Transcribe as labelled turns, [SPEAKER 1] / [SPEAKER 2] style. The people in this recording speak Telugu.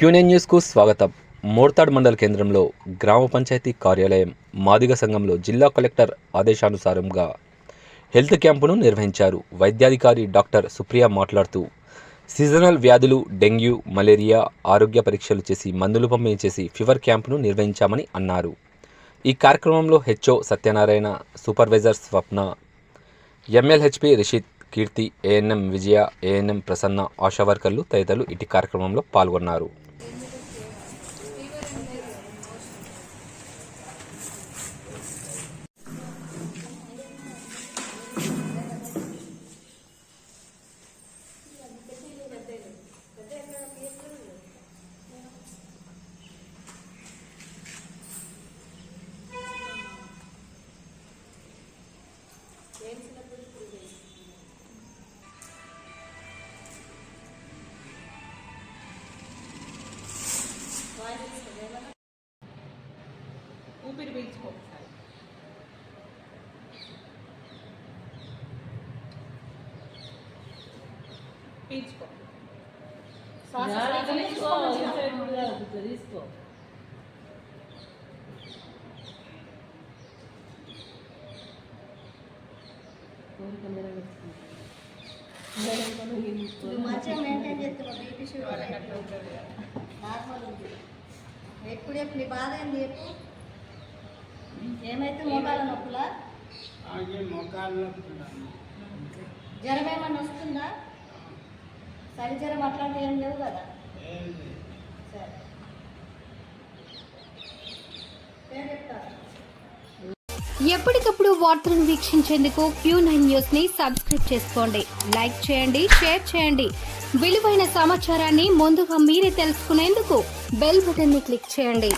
[SPEAKER 1] క్యూనైన్ న్యూస్కు స్వాగతం. మోర్తాడ్ మండల కేంద్రంలో గ్రామ పంచాయతీ కార్యాలయం మాదిగ సంఘంలో జిల్లా కలెక్టర్ ఆదేశానుసారంగా హెల్త్ క్యాంపును నిర్వహించారు. వైద్యాధికారి డాక్టర్ సుప్రియ మాట్లాడుతూ సీజనల్ వ్యాధులు, డెంగ్యూ, మలేరియా ఆరోగ్య పరీక్షలు చేసి మందులు పంపిణీ చేసి ఫీవర్ క్యాంపును నిర్వహించామని అన్నారు. ఈ కార్యక్రమంలో హెచ్ఓ సత్యనారాయణ, సూపర్వైజర్ స్వప్న, ఎంఎల్హెచ్పి రిషిత్, కీర్తి, ఏఎన్ఎం విజయ, ఏఎన్ఎం ప్రసన్న, ఆశా వర్కర్లు తదితరులు ఇటు కార్యక్రమంలో పాల్గొన్నారు.
[SPEAKER 2] ఊపిరి పీల్చుకో ఒకసారి. పీల్చుకో. తీసుకో.
[SPEAKER 3] మంచిగా మెయింటైన్ చేస్తున్నావు. బీపీ షుగర్ నార్మల్ ఉంది. ఎప్పుడు చెప్పు నీ బాధ ఏంది చెప్పు. ఏమైతే మోకాళ్ళ నొప్పులా? జ్వరం ఏమన్నా వస్తుందా? చలి జ్వరం అట్లాంటివి ఏం లేవు కదా? సరే పేరు చెప్తాను.
[SPEAKER 4] ఎప్పటికప్పుడు వార్తలను వీక్షించేందుకు Q9 న్యూస్ ని సబ్స్క్రైబ్ చేసుకోండి, లైక్ చేయండి, షేర్ చేయండి. విలువైన సమాచారాన్ని ముందుగా మీరే తెలుసుకునేందుకు బెల్ బటన్ ని క్లిక్ చేయండి.